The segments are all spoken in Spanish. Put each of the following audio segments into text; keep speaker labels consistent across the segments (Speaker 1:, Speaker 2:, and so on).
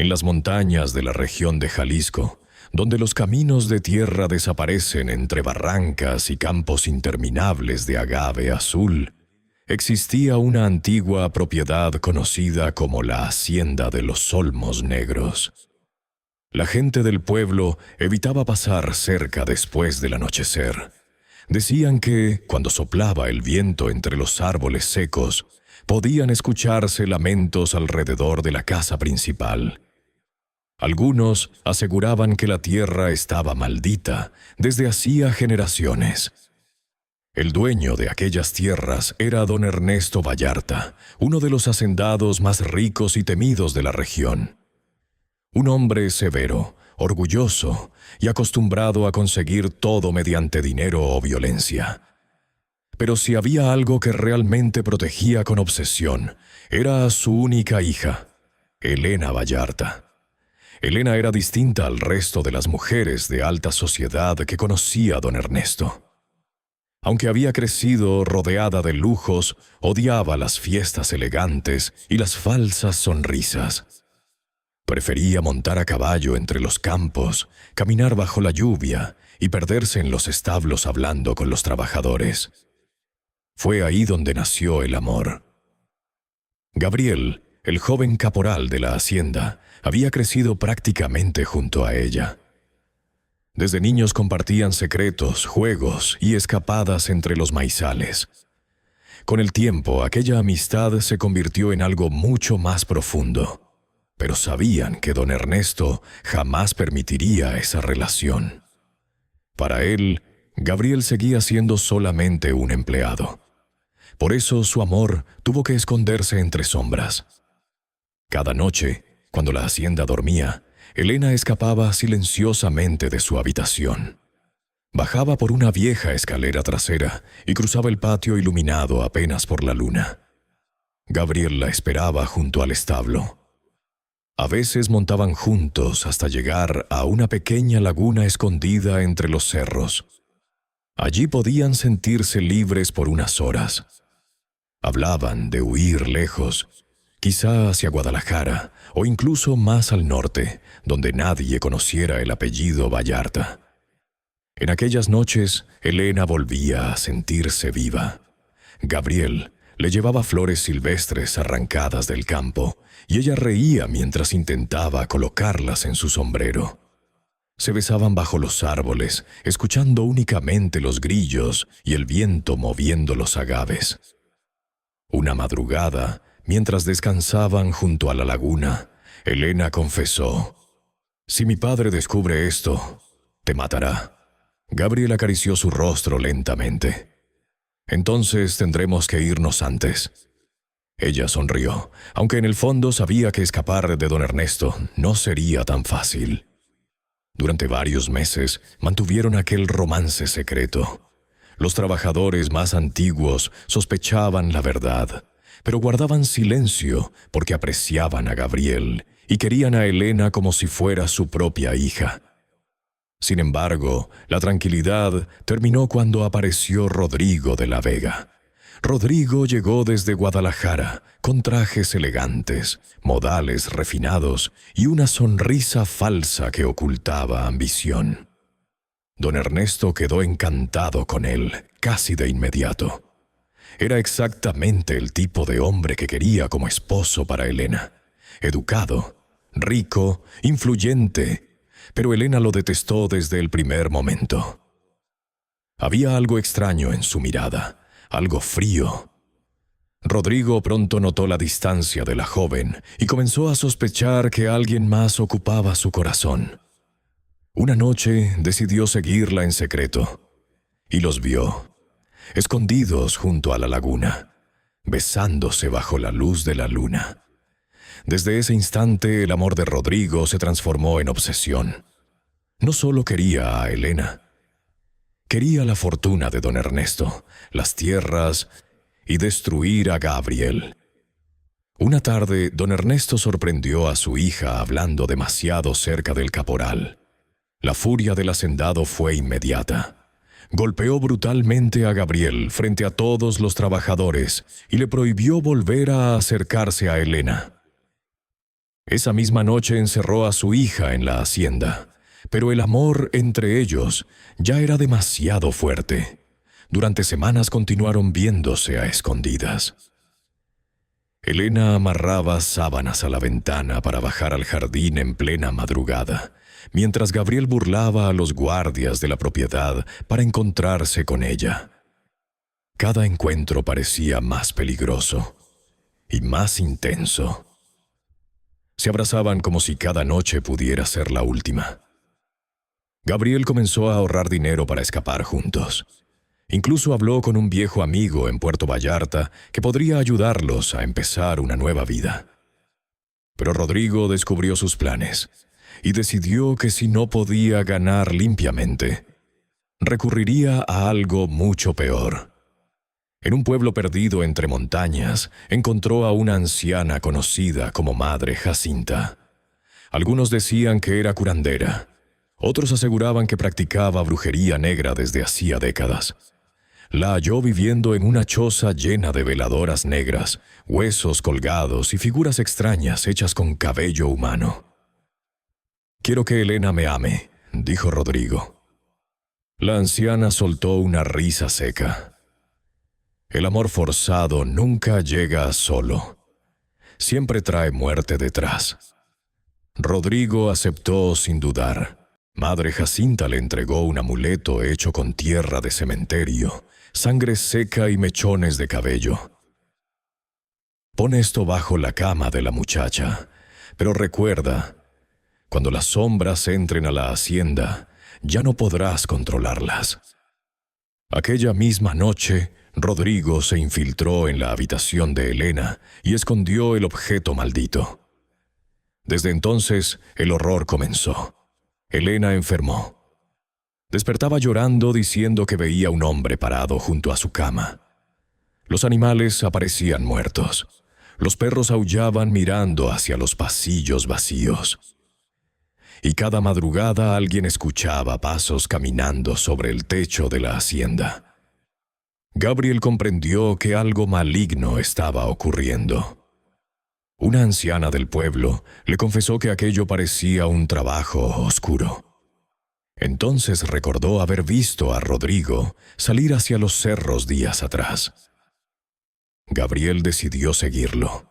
Speaker 1: en las montañas de la región de Jalisco, donde los caminos de tierra desaparecen entre barrancas y campos interminables de agave azul, existía una antigua propiedad conocida como la Hacienda de los Olmos Negros. La gente del pueblo evitaba pasar cerca después del anochecer. Decían que, cuando soplaba el viento entre los árboles secos, podían escucharse lamentos alrededor de la casa principal. Algunos aseguraban que la tierra estaba maldita desde hacía generaciones. El dueño de aquellas tierras era don Ernesto Vallarta, uno de los hacendados más ricos y temidos de la región. Un hombre severo, orgulloso y acostumbrado a conseguir todo mediante dinero o violencia. Pero si había algo que realmente protegía con obsesión, era a su única hija, Elena Vallarta. Elena era distinta al resto de las mujeres de alta sociedad que conocía don Ernesto. Aunque había crecido rodeada de lujos, odiaba las fiestas elegantes y las falsas sonrisas. Prefería montar a caballo entre los campos, caminar bajo la lluvia y perderse en los establos hablando con los trabajadores. Fue ahí donde nació el amor. Gabriel, el joven caporal de la hacienda, había crecido prácticamente junto a ella. Desde niños compartían secretos, juegos y escapadas entre los maizales. Con el tiempo, aquella amistad se convirtió en algo mucho más profundo. Pero sabían que don Ernesto jamás permitiría esa relación. Para él, Gabriel seguía siendo solamente un empleado. Por eso su amor tuvo que esconderse entre sombras. Cada noche, cuando la hacienda dormía, Elena escapaba silenciosamente de su habitación. Bajaba por una vieja escalera trasera y cruzaba el patio iluminado apenas por la luna. Gabriel la esperaba junto al establo. A veces montaban juntos hasta llegar a una pequeña laguna escondida entre los cerros. Allí podían sentirse libres por unas horas. Hablaban de huir lejos, quizá hacia Guadalajara o incluso más al norte, donde nadie conociera el apellido Vallarta. En aquellas noches, Elena volvía a sentirse viva. Gabriel le llevaba flores silvestres arrancadas del campo, y ella reía mientras intentaba colocarlas en su sombrero. Se besaban bajo los árboles, escuchando únicamente los grillos y el viento moviendo los agaves. Una madrugada, mientras descansaban junto a la laguna, Elena confesó: «Si mi padre descubre esto, te matará». Gabriel acarició su rostro lentamente. «Entonces tendremos que irnos antes». Ella sonrió, aunque en el fondo sabía que escapar de don Ernesto no sería tan fácil. Durante varios meses mantuvieron aquel romance secreto. Los trabajadores más antiguos sospechaban la verdad, pero guardaban silencio porque apreciaban a Gabriel y querían a Elena como si fuera su propia hija. Sin embargo, la tranquilidad terminó cuando apareció Rodrigo de la Vega. Rodrigo llegó desde Guadalajara, con trajes elegantes, modales refinados y una sonrisa falsa que ocultaba ambición. Don Ernesto quedó encantado con él, casi de inmediato. Era exactamente el tipo de hombre que quería como esposo para Elena. Educado, rico, influyente, pero Elena lo detestó desde el primer momento. Había algo extraño en su mirada, algo frío. Rodrigo pronto notó la distancia de la joven y comenzó a sospechar que alguien más ocupaba su corazón. Una noche decidió seguirla en secreto y los vio, escondidos junto a la laguna, besándose bajo la luz de la luna. Desde ese instante el amor de Rodrigo se transformó en obsesión. No solo quería a Elena, quería la fortuna de don Ernesto, las tierras y destruir a Gabriel. Una tarde, don Ernesto sorprendió a su hija hablando demasiado cerca del caporal. La furia del hacendado fue inmediata. Golpeó brutalmente a Gabriel frente a todos los trabajadores y le prohibió volver a acercarse a Elena. Esa misma noche encerró a su hija en la hacienda, pero el amor entre ellos ya era demasiado fuerte. Durante semanas continuaron viéndose a escondidas. Elena amarraba sábanas a la ventana para bajar al jardín en plena madrugada, mientras Gabriel burlaba a los guardias de la propiedad para encontrarse con ella. Cada encuentro parecía más peligroso y más intenso. Se abrazaban como si cada noche pudiera ser la última. Gabriel comenzó a ahorrar dinero para escapar juntos. Incluso habló con un viejo amigo en Puerto Vallarta que podría ayudarlos a empezar una nueva vida. Pero Rodrigo descubrió sus planes y decidió que si no podía ganar limpiamente, recurriría a algo mucho peor. En un pueblo perdido entre montañas, encontró a una anciana conocida como Madre Jacinta. Algunos decían que era curandera. Otros aseguraban que practicaba brujería negra desde hacía décadas. La halló viviendo en una choza llena de veladoras negras, huesos colgados y figuras extrañas hechas con cabello humano. «Quiero que Elena me ame», dijo Rodrigo. La anciana soltó una risa seca. «El amor forzado nunca llega solo. Siempre trae muerte detrás». Rodrigo aceptó sin dudar. Madre Jacinta le entregó un amuleto hecho con tierra de cementerio, sangre seca y mechones de cabello. «Pon esto bajo la cama de la muchacha, pero recuerda, cuando las sombras entren a la hacienda, ya no podrás controlarlas». Aquella misma noche, Rodrigo se infiltró en la habitación de Elena y escondió el objeto maldito. Desde entonces, el horror comenzó. Elena enfermó. Despertaba llorando diciendo que veía un hombre parado junto a su cama. Los animales aparecían muertos. Los perros aullaban mirando hacia los pasillos vacíos. Y cada madrugada alguien escuchaba pasos caminando sobre el techo de la hacienda. Gabriel comprendió que algo maligno estaba ocurriendo. Una anciana del pueblo le confesó que aquello parecía un trabajo oscuro. Entonces recordó haber visto a Rodrigo salir hacia los cerros días atrás. Gabriel decidió seguirlo.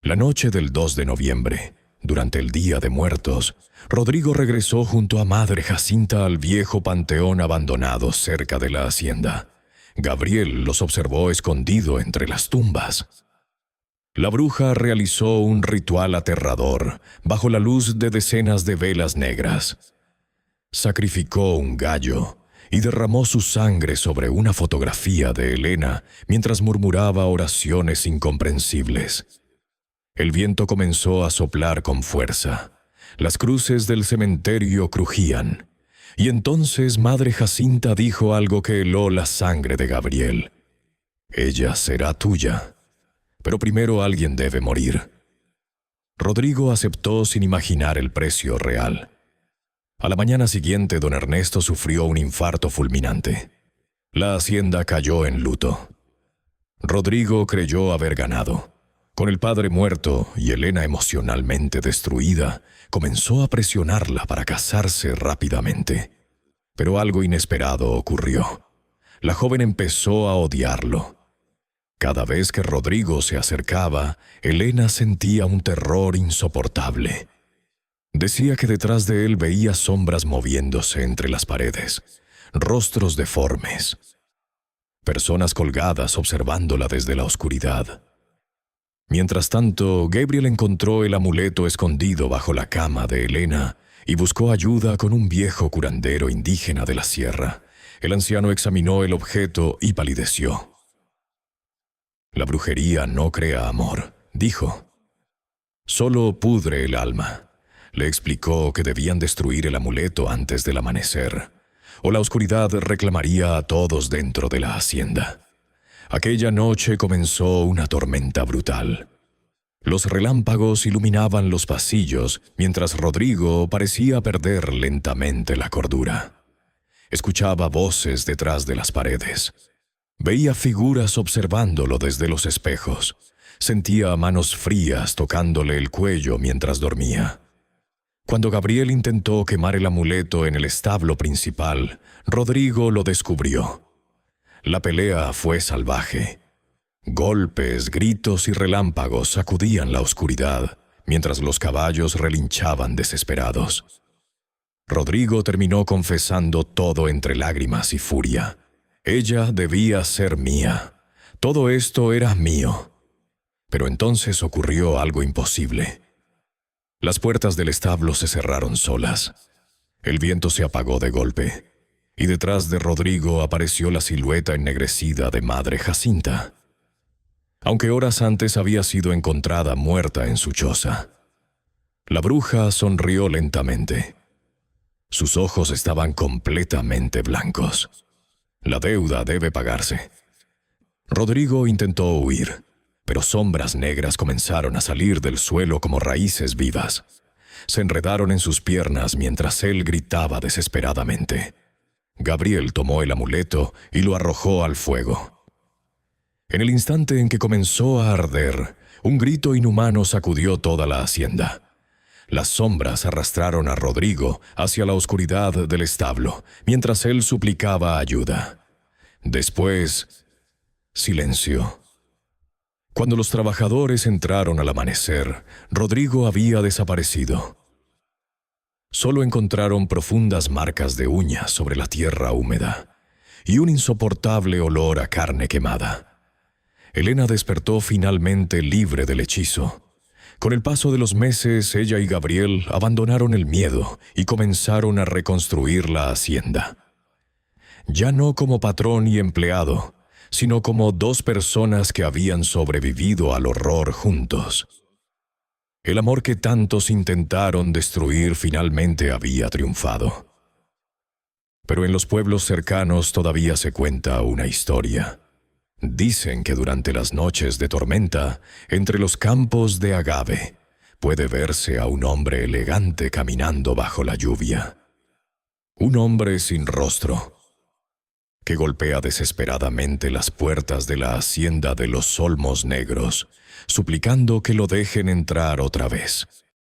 Speaker 1: La noche del 2 de noviembre, durante el Día de Muertos, Rodrigo regresó junto a Madre Jacinta al viejo panteón abandonado cerca de la hacienda. Gabriel los observó escondido entre las tumbas. La bruja realizó un ritual aterrador bajo la luz de decenas de velas negras. Sacrificó un gallo y derramó su sangre sobre una fotografía de Elena mientras murmuraba oraciones incomprensibles. El viento comenzó a soplar con fuerza. Las cruces del cementerio crujían. Y entonces Madre Jacinta dijo algo que heló la sangre de Gabriel. «Ella será tuya. Pero primero alguien debe morir». Rodrigo aceptó sin imaginar el precio real. A la mañana siguiente, don Ernesto sufrió un infarto fulminante. La hacienda cayó en luto. Rodrigo creyó haber ganado. Con el padre muerto y Elena emocionalmente destruida, comenzó a presionarla para casarse rápidamente. Pero algo inesperado ocurrió. La joven empezó a odiarlo. Cada vez que Rodrigo se acercaba, Elena sentía un terror insoportable. Decía que detrás de él veía sombras moviéndose entre las paredes, rostros deformes, personas colgadas observándola desde la oscuridad. Mientras tanto, Gabriel encontró el amuleto escondido bajo la cama de Elena y buscó ayuda con un viejo curandero indígena de la sierra. El anciano examinó el objeto y palideció. «La brujería no crea amor», dijo. «Solo pudre el alma». Le explicó que debían destruir el amuleto antes del amanecer, o la oscuridad reclamaría a todos dentro de la hacienda. Aquella noche comenzó una tormenta brutal. Los relámpagos iluminaban los pasillos, mientras Rodrigo parecía perder lentamente la cordura. Escuchaba voces detrás de las paredes. Veía figuras observándolo desde los espejos. Sentía manos frías tocándole el cuello mientras dormía. Cuando Gabriel intentó quemar el amuleto en el establo principal, Rodrigo lo descubrió. La pelea fue salvaje. Golpes, gritos y relámpagos sacudían la oscuridad, mientras los caballos relinchaban desesperados. Rodrigo terminó confesando todo entre lágrimas y furia. Ella debía ser mía. Todo esto era mío. Pero entonces ocurrió algo imposible. Las puertas del establo se cerraron solas. El viento se apagó de golpe, y detrás de Rodrigo apareció la silueta ennegrecida de Madre Jacinta. Aunque horas antes había sido encontrada muerta en su choza. La bruja sonrió lentamente. Sus ojos estaban completamente blancos. La deuda debe pagarse. Rodrigo intentó huir, pero sombras negras comenzaron a salir del suelo como raíces vivas. Se enredaron en sus piernas mientras él gritaba desesperadamente. Gabriel tomó el amuleto y lo arrojó al fuego. En el instante en que comenzó a arder, un grito inhumano sacudió toda la hacienda. Las sombras arrastraron a Rodrigo hacia la oscuridad del establo, mientras él suplicaba ayuda. Después, silencio. Cuando los trabajadores entraron al amanecer, Rodrigo había desaparecido. Solo encontraron profundas marcas de uñas sobre la tierra húmeda y un insoportable olor a carne quemada. Elena despertó finalmente libre del hechizo. Con el paso de los meses, ella y Gabriel abandonaron el miedo y comenzaron a reconstruir la hacienda. Ya no como patrón y empleado, sino como dos personas que habían sobrevivido al horror juntos. El amor que tantos intentaron destruir finalmente había triunfado. Pero en los pueblos cercanos todavía se cuenta una historia. Dicen que durante las noches de tormenta, entre los campos de agave, puede verse a un hombre elegante caminando bajo la lluvia. Un hombre sin rostro, que golpea desesperadamente las puertas de la hacienda de los Olmos Negros, suplicando que lo dejen entrar otra vez.